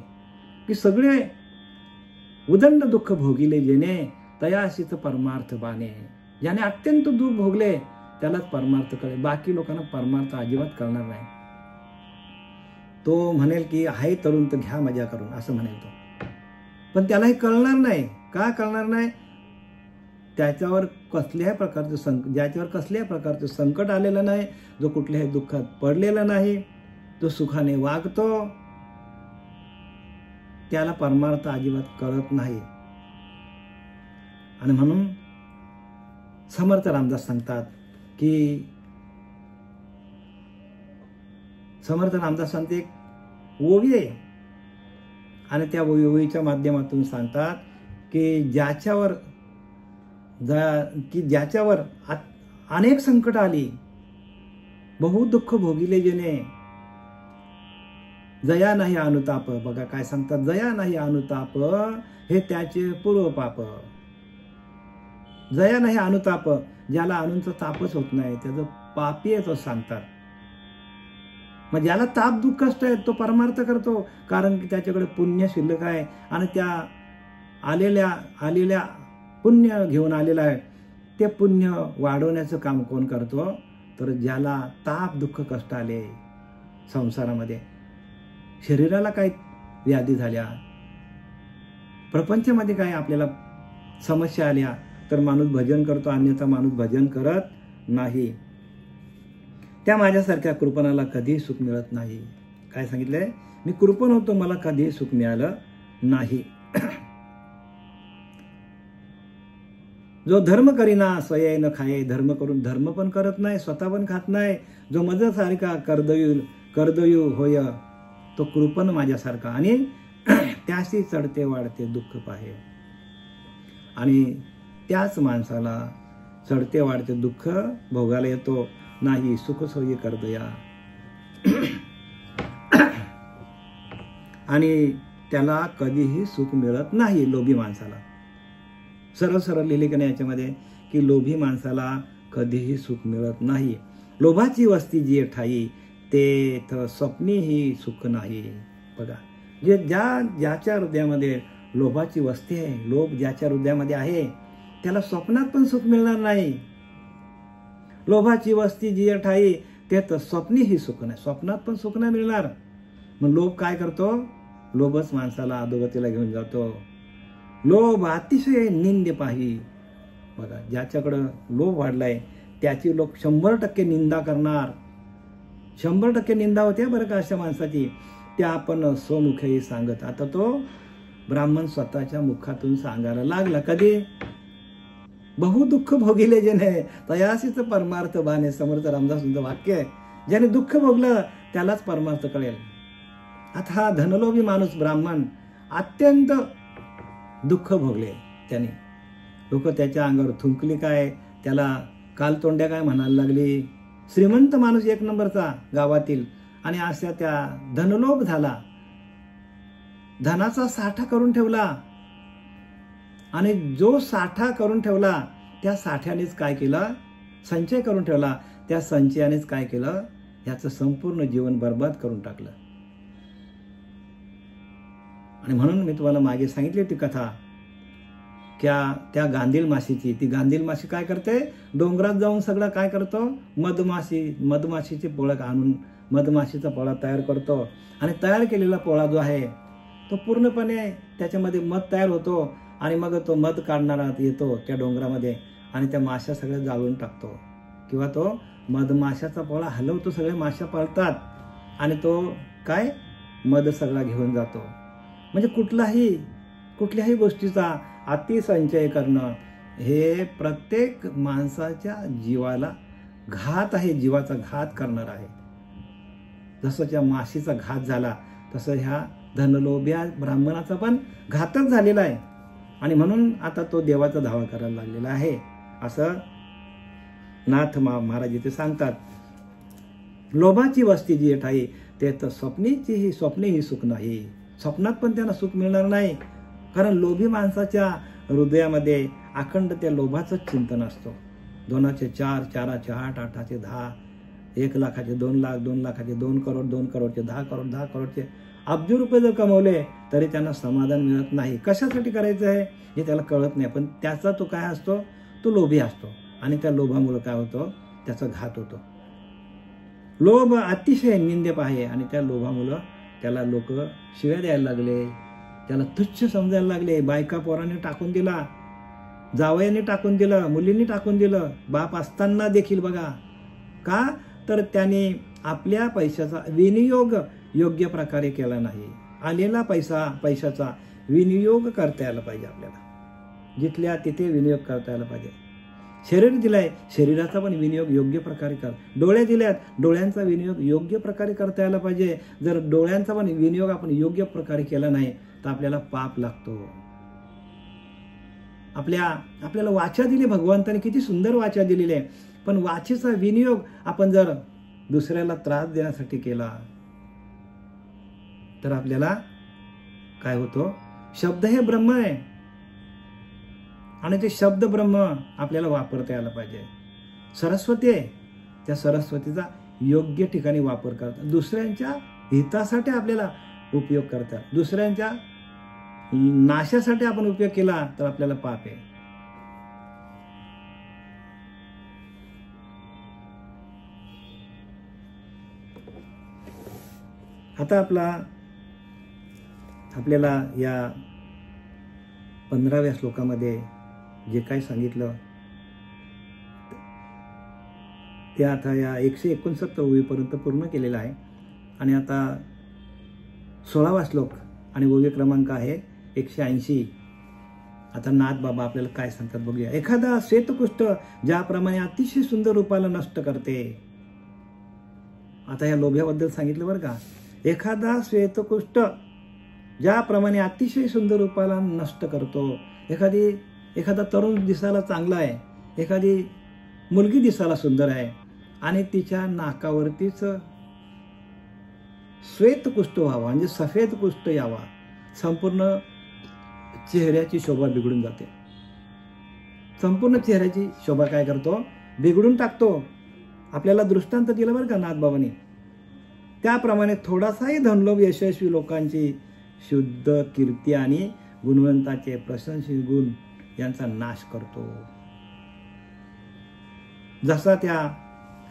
की सगळे उदंड दुःख भोगिले जेणे, तयाशीच परमार्थ बाणे. ज्याने अत्यंत दुःख भोगले त्यालाच परमार्थ कळेल. बाकी लोकांना परमार्थ अजिबात कळणार नाही. तो म्हणेल की आहे तरुण तर घ्या मजा करून, असं म्हणेल तो. पण त्यालाही कळणार नाही. का कळणार नाही? त्याच्यावर कसल्याही प्रकारचं ज्याच्यावर कसल्याही प्रकारचं संकट आलेलं नाही, जो कुठल्याही दुःखात पडलेला नाही, तो सुखाने वागतो, त्याला परमार्थ अजिबात कळत नाही. आणि म्हणून समर्थ रामदास सांगतात की समर्थ रामदास सांगते एक ओवी आहे आणि त्या ओवीच्या माध्यमातून सांगतात की ज्याच्यावर अनेक संकट आली, बहु दुःख भोगिले जेणे, जया नाही अनुताप. बघा काय सांगतात, जया नाही अनुताप हे त्याचे पूर्व पाप. जया नाही अनुताप, ज्याला अणूंचा तापच होत नाही त्याचं पापी आहे, तो सांगतात. मग ज्याला ताप दुःख कष्ट आहे तो परमार्थ करतो, कारण की त्याच्याकडे पुण्य शिल्लक आहे आणि त्या आलेल्या पुण्य घेऊन आलेला आहे. ते पुण्य वाढवण्याचं काम कोण करतो? तर ज्याला ताप दुःख कष्ट आले संसारामध्ये, शरीराला काही व्याधी झाल्या, प्रपंचामध्ये काही आपल्याला समस्या आल्या, तर माणूस भजन करतो, अन्यथा माणूस भजन करत नाही. त्या माझ्यासारख्या कृपणाला कधीही सुख मिळत नाही. काय सांगितलंय? मी कृपण होतो, मला कधीही सुख मिळालं नाही. जो धर्म करीना स्वये न खाये, धर्म करून धर्म पण करत नाही, स्वतः पण खात नाही. जो मजसारिका कर्दयू होय, तो कृपण माझ्यासारखा आणि त्याशी चढते वाढते दुःख पाहे. आणि त्याच माणसाला चढते वाढते दुःख भोगायला येतो, नाही सुख सोयी कर्दया. आणि त्याला कधीही सुख मिळत नाही लोभी माणसाला. सरळ सरळ लिहिले की नाही याच्यामध्ये की लोभी माणसाला कधीही सुख मिळत नाही. लोभाची वस्ती जी ठाई, ते स्वप्नीही सुख नाही. बघा, ज्याच्या हृदयामध्ये लोभाची वस्ती आहे, लोभ ज्याच्या हृदयामध्ये आहे, त्याला स्वप्नात पण सुख मिळणार नाही. लोभाची वस्ती जी ठाई, ते तर स्वप्नीही सुख नाही, स्वप्नात पण सुख नाही मिळणार. मग लोभ काय करतो? लोभच माणसाला अधोगतीला घेऊन जातो. लोभ अतिशय निंद्य पाही. बघा, ज्याच्याकडं लोभ वाढलाय त्याची लोक 100% निंदा करणार. 100% निंदा होते बरं का अशा माणसाची. त्या आपण स्वमुखेही सांगत. आता तो ब्राह्मण स्वतःच्या मुखातून सांगायला लागला. कधी? बहु दुःख भोगिले जेने तयासीच परमार्थ बाणे. समर्थ रामदासांचं वाक्य आहे. ज्याने दुःख भोगलं त्यालाच परमार्थ कळेल. आता हा धनलोभी माणूस ब्राह्मण अत्यंत दुःख भोगले त्याने. लोक त्याच्या अंगावर थुंकली काय, त्याला कालतोंड्या काय म्हणायला लागली. श्रीमंत माणूस 1 नंबरचा गावातील, आणि अशा त्या धनलोभ झाला. धनाचा साठा करून ठेवला, आणि जो साठा करून ठेवला त्या साठ्यानेच काय केलं? संचय करून ठेवला. त्या संचयानेच काय केलं? याचं संपूर्ण जीवन बर्बाद करून टाकलं. आणि म्हणून मी तुम्हाला मागे सांगितली होती कथा, त्या गांधील माशीची. ती गांधील माशी काय करते? डोंगरात जाऊन सगळं काय करतो? मधमाशीचे पोळं आणून मधमाशीचा पोळा तयार करतो. आणि तयार केलेला पोळा जो आहे तो पूर्णपणे त्याच्यामध्ये मध तयार होतो. आणि मग तो मध काढणारा येतो त्या डोंगरामध्ये आणि त्या माश्या सगळ्या जाळून टाकतो. किंवा तो मधमाशाचा पोळा हलवतो, सगळे माश्या पळतात आणि तो काय मध सगळा घेऊन जातो. म्हणजे कुठल्याही गोष्टीचा अतिसंचय करणं हे प्रत्येक माणसाच्या जीवाला घात आहे, जीवाचा घात करणार आहे. जसं त्या माशीचा घात झाला तसं ह्या धनलोभ्या ब्राह्मणाचा पण घातच झालेला आहे. आणि म्हणून आता तो देवाचा धावा करायला लागलेला आहे असं नाथ महाराज इथे सांगतात. लोभाची वस्ती जी ठाई ते तर स्वप्नेही सुख नाही. स्वप्नात पण त्यांना सुख मिळणार नाही. कारण लोभी माणसाच्या हृदयामध्ये अखंड त्या लोभाचंच चिंतन असतो. 2चे 4, 4चे 8, 8चे 10, 1 लाखाचे 2 लाख, 2 लाखाचे 2 करोड, 2 करोडचे 10 करोड, 10 करोडचे अब्ज रुपये जर कमवले तरी त्यांना समाधान मिळत नाही. कशासाठी करायचं आहे हे त्याला कळत नाही. पण त्याचा तो काय असतो? तो लोभी असतो. आणि त्या लोभामुळे काय होतं? त्याचा घात होतो. लोभ अतिशय निंद्य आहे. आणि त्या लोभामुळं त्याला लोक शिव्या द्यायला लागले, त्याला तुच्छ समजायला लागले. बायका पोराने टाकून दिला, जावयाने टाकून दिलं, मुलींनी टाकून दिलं, बाप असताना देखील. बघा का? तर त्याने आपल्या पैशाचा विनियोग योग्य प्रकारे केला नाही. आलेला पैशाचा विनियोग करता यायला पाहिजे. आपल्याला जिथल्या तिथे विनियोग करता यायला पाहिजे. शरीर दिलंय, शरीराचा पण विनियोग योग्य प्रकारे कर. डोळे दिल्यात, डोळ्यांचा विनियोग योग्य प्रकारे करता यायला पाहिजे. जर डोळ्यांचा पण विनियोग आपण योग्य प्रकारे केला नाही तर आपल्याला पाप लागतो. आपल्याला वाचा दिली भगवंताने, किती सुंदर वाचा दिलेली आहे. पण वाचेचा विनियोग आपण जर दुसऱ्याला त्रास देण्यासाठी केला तर आपल्याला काय होतो? शब्द हे ब्रह्म आहे आणि ते शब्द ब्रह्म आपल्याला वापरता यायला पाहिजे. सरस्वती आहे, त्या सरस्वतीचा योग्य ठिकाणी वापर करतात. दुसऱ्यांच्या हितासाठी आपल्याला उपयोग करतात. दुसऱ्यांच्या नाशासाठी आपण उपयोग केला तर आपल्याला पाप आहे. आता आपल्याला या 15व्या श्लोकामध्ये जे काही सांगितलं ते आता या 169 ओवीपर्यंत पूर्ण केलेलं आहे. आणि आता 16वा श्लोक आणि ओवी क्रमांक आहे 180. आता नाथ बाबा आपल्याला काय सांगतात बघूया. एखादा श्वेतकुष्ठ ज्याप्रमाणे अतिशय सुंदर रूपाला नष्ट करते. आता या लोभ्याबद्दल सांगितलं बरं का. एखादा श्वेतकुष्ठ ज्याप्रमाणे अतिशय सुंदर रूपाला नष्ट करतो. एखादा तरुण दिसायला चांगला आहे, एखादी मुलगी दिसायला सुंदर आहे आणि तिच्या नाकावरतीच श्वेतकुष्ठ व्हावा, म्हणजे सफेद कुष्ठ यावा, संपूर्ण चेहऱ्याची शोभा बिघडून जाते. संपूर्ण चेहऱ्याची शोभा काय करतो? बिघडून टाकतो. आपल्याला दृष्टांत दिलं बरं का नाथबाबांनी. त्याप्रमाणे थोडासाही धनलोभ यशस्वी लोकांची शुद्ध कीर्ती आणि गुणवंताचे प्रशंसित गुण यांचा नाश करतो. जसा त्या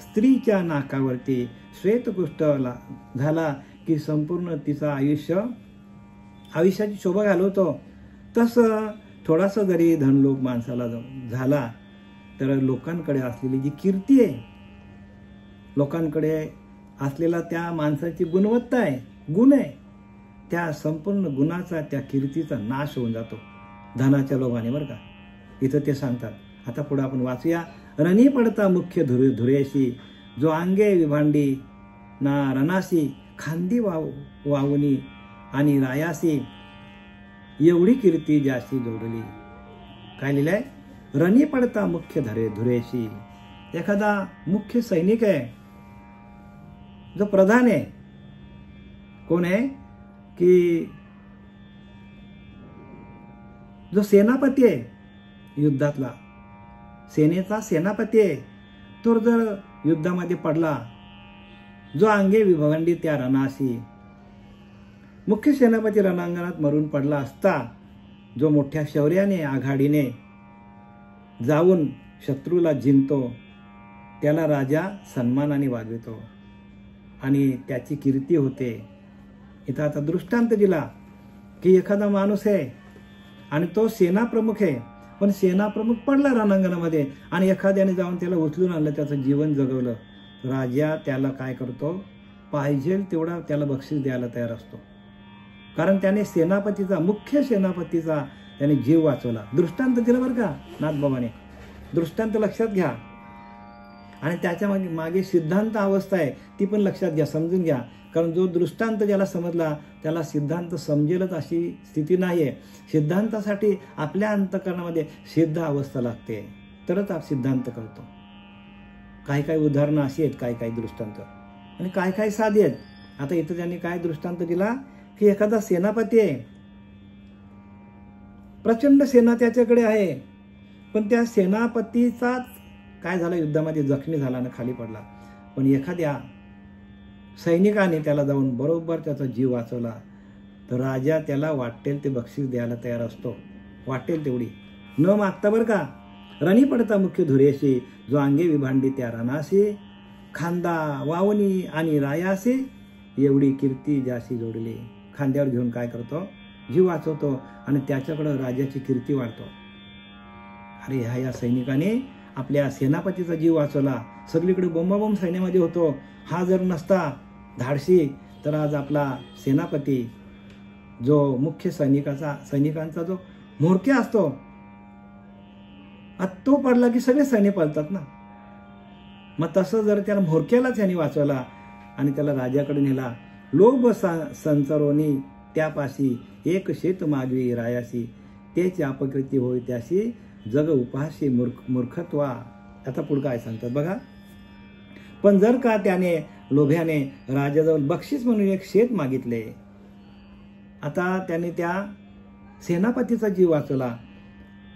स्त्रीच्या नाकावरती श्वेतकुष्ठ झाला की संपूर्ण तिचा आयुष्याची शोभा घालवतो. तसं थोडासा जरी धनलोभ माणसाला झाला तर लोकांकडे असलेली जी कीर्ती आहे, लोकांकडे असलेला त्या माणसाची गुणवत्ता आहे, गुण आहे, त्या संपूर्ण गुणाचा, त्या कीर्तीचा नाश होऊन जातो धनाच्या लोभाने, बरं का. इथं ते सांगतात. आता पुढे आपण वाचूया. रणी पडता मुख्य धुरेशी, जो अंगे विभांडी ना रणासी, खांदी वावुनी आणि रायासी, एवढी कीर्ती ज्याशी जोडली. काय लिहिलंय? रणी पडता मुख्य धुरेशी. एखादा मुख्य सैनिक आहे, जो प्रधान आहे, कोण आहे की जो सेनापती आहे युद्धातला, सेनेचा सेनापती आहे, तो जर युद्धामध्ये पडला, जो अंगे विभांडी त्या रणाशी, मुख्य सेनापती रणांगणात मरून पडला असता, जो मोठ्या शौर्याने आघाडीने जाऊन शत्रूला जिंकतो, त्याला राजा सन्मानाने वागवितो आणि त्याची कीर्ती होते. इथं आता दृष्टांत दिला की एखादा माणूस आहे आणि तो सेनाप्रमुख आहे, पण सेनाप्रमुख पडला रणांगणामध्ये आणि एखाद्याने जाऊन त्याला उचलून आणलं, त्याचं जीवन जगवलं, राजा त्याला काय करतो? पाहिजे तेवढा त्याला बक्षीस द्यायला तयार असतो, कारण त्याने सेनापतीचा, मुख्य सेनापतीचा त्याने जीव वाचवला. दृष्टांत दिलं बरं का नाथबाबाने. दृष्टांत लक्षात घ्या आणि त्याच्या मागे सिद्धांत अवस्था आहे, ती पण लक्षात घ्या, समजून घ्या. कारण जो दृष्टांत ज्याला समजला त्याला सिद्धांत समजेलच अशी स्थिती नाही आहे. सिद्धांतासाठी आपल्या अंतःकरणामध्ये सिद्ध अवस्था लागते, तरच आप सिद्धांत करतो. काही काही उदाहरणं अशी आहेत, काही काही दृष्टांत आणि काही काही साधी आहेत. आता इथं त्यांनी काय दृष्टांत दिला की एखादा सेनापती आहे, प्रचंड सेना त्याच्याकडे आहे, पण त्या सेनापतीचाच काय झालं, युद्धामध्ये जखमी झाला आणि खाली पडला, पण एखाद्या सैनिकाने त्याला जाऊन बरोबर त्याचा जीव वाचवला, तर राजा त्याला वाटेल ते बक्षीस द्यायला तयार असतो, वाटेल तेवढी, न मागता, बरं का. रणी पडता मुख्य धुरेशी, जो अंगे विभांडी त्या रणाशी, खांदा वावणी आणि रायाशी, एवढी कीर्ती ज्याशी जोडली. खांद्यावर घेऊन काय करतो? जीव वाचवतो आणि त्याच्याकडं राजाची कीर्ती वाढतो. अरे ह्या सैनिकाने आपल्या सेनापतीचा जीव वाचवला, सगळीकडे बोंबाबोंब सैन्यामध्ये होतो, हा जर नसता धाडशी तर आज आपला सेनापती, जो मुख्य सैनिकांचा जो म्होरक्या असतो, आता तो पडला की सगळे सैन्य पळतात ना. मग तसं जर त्याला म्होरक्यालाच यांनी वाचवला आणि त्याला राजाकडे नेला, लोभ संचरोनी त्यापाशी, एक शेत मागवी रायासी, तेच अपकृती होई त्याशी, जग उपहासी मूर्खत्वा. आता पुढं काय सांगतात बघा. पण जर का त्याने लोभ्याने राजाजवळ बक्षीस म्हणून एक शेत मागितले, आता त्याने त्या सेनापतीचा जीव वाचवला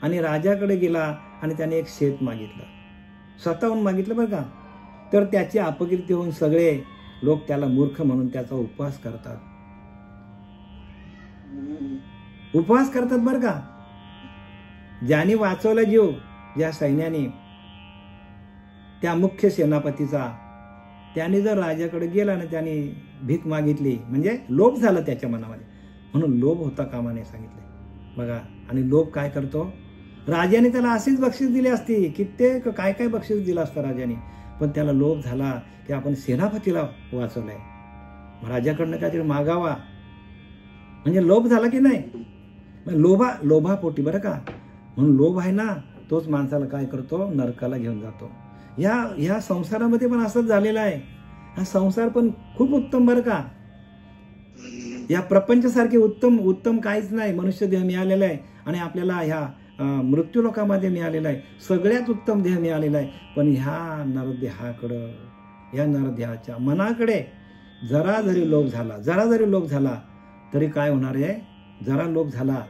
आणि राजाकडे गेला आणि त्याने एक शेत मागितलं, स्वतःहून मागितलं बरं का, तर त्याची अपकीर्ती होऊन सगळे लोक त्याला मूर्ख म्हणून त्याचा उपवास करतात, बरं का. ज्याने वाचवला जीव, ज्या सैन्याने, त्या मुख्य सेनापतीचा, त्याने जर राजाकडे गेला आणि त्याने भीक मागितली, म्हणजे लोभ झाला त्याच्या मनामध्ये, म्हणून लोभ होता कामा नये सांगितले बघा. आणि लोभ काय करतो? राजाने त्याला अशीच बक्षीस दिली असती, कित्येक काय काय बक्षीस दिलं असतं राजाने, पण त्याला लोभ झाला की आपण सेनापतीला वाचवलंय, राजाकडनं काहीतरी मागावा, म्हणजे लोभ झाला की नाही, लोभापोटी, बरं का. म्हणून लोभ आहे ना, तोच माणसाला काय करतो? नरकाला घेऊन जातो. ह्या संसारामध्ये पण असंच झालेलं आहे. हा संसार पण खूप उत्तम, बरं का. या प्रपंचासारखे उत्तम काहीच नाही. मनुष्य देह मिळालेला आहे आणि आपल्याला ह्या मृत्यूलोकामध्ये मिळालेला आहे, सगळ्यात उत्तम देह मिळालेला आहे. पण ह्या नरदेहाकडं, या नरदेहाच्या मनाकडे जरा जरी लोभ झाला तरी काय होणार आहे? जरा लोभ झाला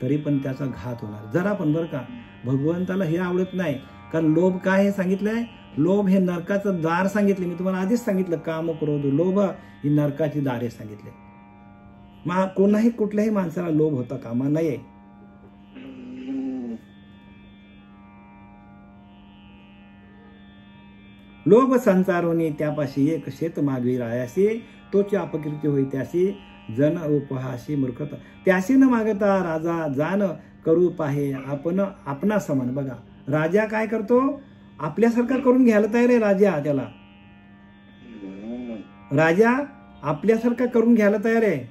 तरी पण त्याचा घात होणार, जरा पण, बरं का. भगवंताला हे आवडत नाही, कारण लोभ काय हे सांगितलंय? लोभ हे नरकाचं दार सांगितले. मी तुम्हाला आधीच सांगितलं, काम, क्रोध, लोभ ही नरकाची दारे सांगितले. कोणाही कुठल्याही माणसाला लोभ होता कामा नये. लोभ संचारोनी त्यापाशी एक शेत मागवी रायासी, तोची अपकीर्ती होई त्याशी जन उपहासी मूर्खता. त्याशी न मागता राजा जाण करू पाहे आपणा समान. बघा राजा काय करतो, आपल्यासारखा करून घ्यायला तयार आहे राजा. त्याला राजा आपल्यासारखा करून घ्यायला तयार आहे,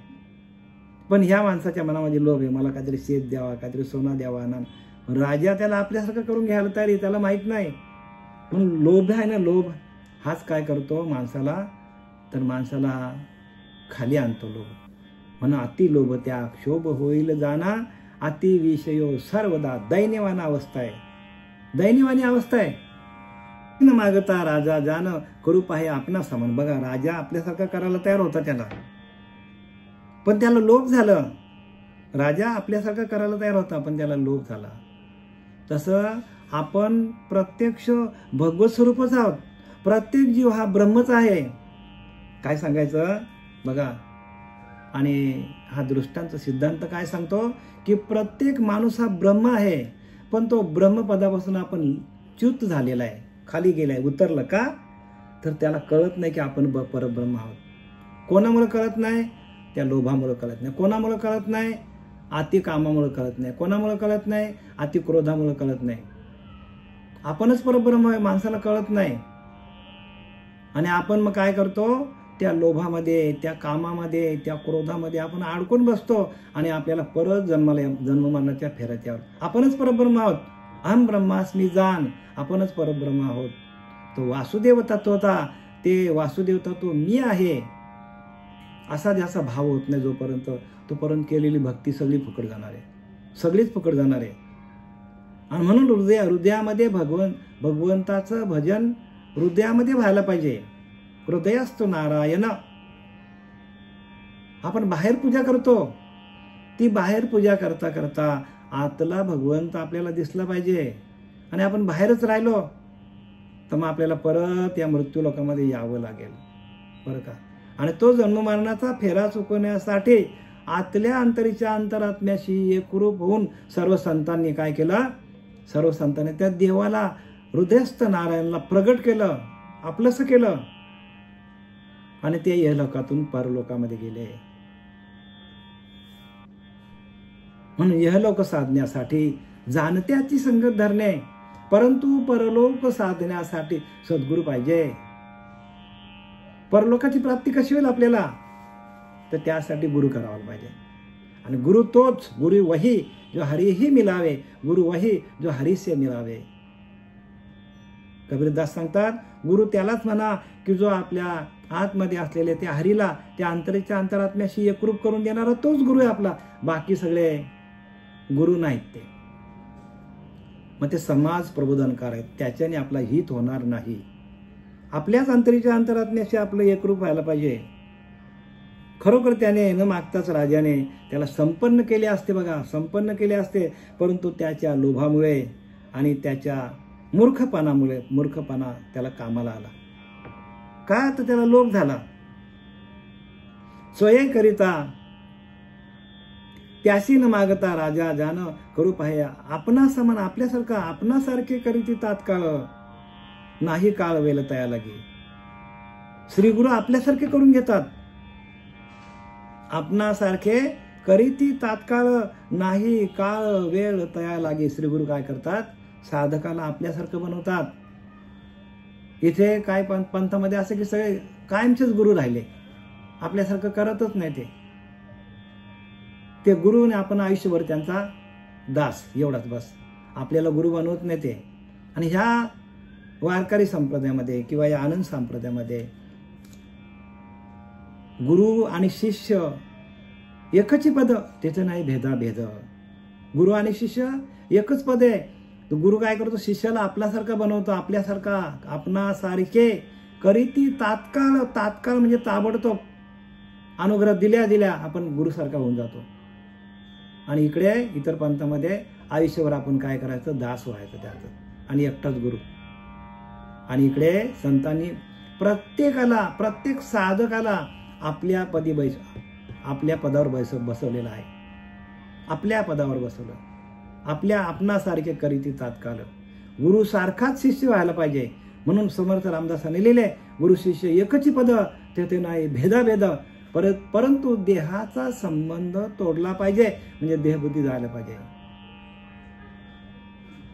पण ह्या माणसाच्या मनामध्ये लोभ आहे, मला काहीतरी शेत द्यावा, काहीतरी सोना द्यावा ना. राजा त्याला आपल्यासारखं करून घ्यायला तयार आहे, त्याला माहित नाही. म्हणून लोभ आहे ना, लोभ हाच काय करतो माणसाला, तर माणसाला खाली आणतो लोभ. म्हणून अति लोभ त्या क्षोभ होईल जाना, अति विषयो सर्वदा दैन्यवान अवस्था आहे. दैन्यवानी अवस्था आहे. न मागता राजा जाण करू पाहे आपणा समान. बघा राजा आपल्यासारखा करायला तयार होता त्याला, पण त्याला लोभ झालं. राजा आपल्यासारखा करायला तयार होता, पण त्याला लोभ झाला. तसं आपण प्रत्यक्ष भगवत स्वरूपच आहोत. प्रत्येक जीव हा ब्रह्मच आहे. काय सांगायचं बघा, आणि हा दृष्टांत सिद्धांत काय सांगतो की प्रत्येक माणूस हा ब्रह्म आहे, पण तो ब्रह्मपदापासून आपण च्युत झालेला आहे, खाली गेलाय, उतरलं. का तर त्याला कळत नाही की आपण परब्रह्म आहोत. कोणामुळे कळत नाही, त्या लोभामुळे कळत नाही. कोणामुळे कळत नाही, अति कामामुळे कळत नाही. कोणामुळे कळत नाही, अति क्रोधामुळे कळत नाही. आपणच परब्रह्म आहे, माणसाला कळत नाही. आणि आपण मग काय करतो, त्या लोभामध्ये, त्या कामामध्ये, त्या क्रोधामध्ये आपण अडकून बसतो आणि आपल्याला परत जन्म मरणाच्या फेऱ्यात यावं. आपणच परब्रह्म आहोत. अहम ब्रह्मास्मी जाण, आपणच परब्रह्म आहोत. तो वासुदेव तत्व होता, ते वासुदेव तत्व मी आहे असा ज्याचा भाव होत नाही तोपर्यंत केलेली भक्ती सगळी फुकट जाणार आहे, सगळीच फुकट जाणार आहे. आणि म्हणून हृदयामध्ये भगवंताचं भजन हृदयामध्ये व्हायला पाहिजे. हृदयस्थ नारायण. आपण बाहेर पूजा करतो, ती बाहेर पूजा करता करता आतला भगवंत आपल्याला दिसला पाहिजे. आणि आपण बाहेरच राहिलो तर मग आपल्याला परत या मृत्यू लोकांमध्ये यावं लागेल बरं का. आणि तो जन्ममरणाचा फेरा चुकवण्यासाठी आतल्या अंतरीच्या अंतरात्म्याशी एकरूप होऊन सर्व संतांनी काय केलं, सर्व संतांनी त्या देवाला, हृदयस्थ नारायणला प्रगट केलं, आपलंसं केलं. आणि ते या लोकातून परलोकामध्ये गेले. म्हणून यहलोक साधण्यासाठी जाणत्याची संगत धरणे, परंतु परलोक साधण्यासाठी सद्गुरू पाहिजे. परलोकाची प्राप्ती कशी होईल आपल्याला, तर त्यासाठी गुरु करावा पाहिजे. आणि गुरु तोच, गुरु वही जो हरि ही मिलावे, गुरु वही जो हरि से मिलावे. कबीरदास सांगतात, गुरु त्यालाच म्हणा की जो आपल्या आतमध्ये असलेले त्या हरीला, त्या अंतरेच्या अंतरात्म्याशी एकरूप करून देणारा तोच गुरु आहे आपला. बाकी सगळे गुरु नाहीत ते. मग ते समाज प्रबोधनकार आहेत, त्याच्याने आपला हित होणार नाही. आपल्याच अंतरीच्या अंतरात्म्याशी आपलं एकरूप व्हायला पाहिजे. खरोखर त्याने न मागताच राजाने त्याला संपन्न केले असते. बघा संपन्न केले असते, परंतु त्याच्या लोभामुळे आणि त्याच्या मूर्खपणा त्याला कामाला आला. का तर त्याला लोभ झाला. स्वयंकरिता त्याशी न मागता राजा जाण करू पाहे आपणा समान. आपल्यासारखा, आपणासारखे करीती तात्काळ नाही काळ वेळ तया लागे. श्री गुरु आपल्यासारखे करून घेतात. आपणासारखे करीती तात्काळ नाही काळ वेळ तया लागे. श्री गुरु काय करतात, साधकाला आपल्यासारखं बनवतात. इथे काय पंथामध्ये असं की सगळे कायमचेच गुरु राहिले, आपल्यासारखं करतच नाही. ते गुरुने आपण आयुष्यभर त्यांचा दास एवढाच बस, आपल्याला गुरु बनवत नाही ते. आणि ह्या वारकरी संप्रदायामध्ये किंवा या आनंद संप्रदायामध्ये गुरु आणि शिष्य एकच पद, त्याचं नाही भेदाभेद. गुरु आणि शिष्य एकच पद आहे. तो गुरु काय करतो, शिष्याला आपल्यासारखा बनवतो. आपल्यासारखा, आपणासारखे करीती तात्काळ. तात्काळ म्हणजे ताबडतोब अनुग्रह दिल्या आपण गुरुसारखा होऊन जातो. आणि इकडे इतर पंथामध्ये आयुष्यभर आपण काय करायचं, दास व्हायचं त्याचं, आणि एकटाच गुरु. आणि इकडे संतांनी प्रत्येकाला, प्रत्येक साधकाला आपल्या पदावर बसवलेलं आहे. आपल्या पदावर बसवलं. आपल्या आपणासारखे करीती तात्काळ. गुरु सारखाच शिष्य व्हायला पाहिजे. म्हणून समर्थ रामदासाने लिहिले, गुरु शिष्य एकची पद तेथे नाही भेदाभेद, परंतु देहाचा संबंध तोडला पाहिजे, म्हणजे देहबुद्धी जायला पाहिजे.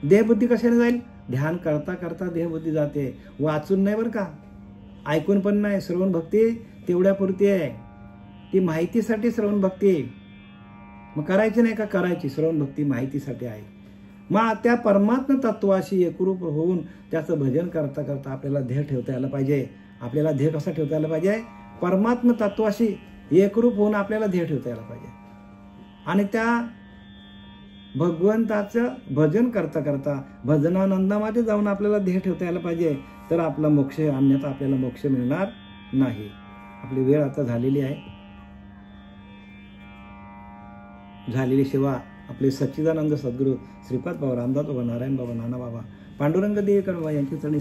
देहबुद्धी कशाने जाईल? ध्यान करता करता देहबुद्धी जाते. वाचून नाही बरं का, ऐकून पण नाही. श्रवण भक्ती तेवढ्या पुरती आहे, ती माहितीसाठी श्रवण भक्ती. मग करायची नाही का? करायची. श्रवण भक्ती माहितीसाठी आहे. मग त्या परमात्म तत्वाशी एकरूप होऊन त्याचं भजन करता करता आपल्याला ध्येय ठेवता यायला पाहिजे. आपल्याला ध्येय कसा ठेवता यायला पाहिजे? परमात्म तत्वाशी एकरूप होऊन आपल्याला ध्येय ठेवता यायला पाहिजे. आणि त्या भगवंताचं भजन करता करता भजनानंदामध्ये जाऊन आपल्याला ध्येय ठेवता यायला पाहिजे. तर आपला मोक्ष, अन्यथा आपल्याला मोक्ष मिळणार नाही. आपली वेळ आता झालेली आहे. झालेली सेवा आपले सच्चिदानंद सद्गुरू श्रीपाद बाबा, रामदास बाबा, नारायण बाबा, नाना बाबा, पांडुरंग देवकर बाबा यांची चरणी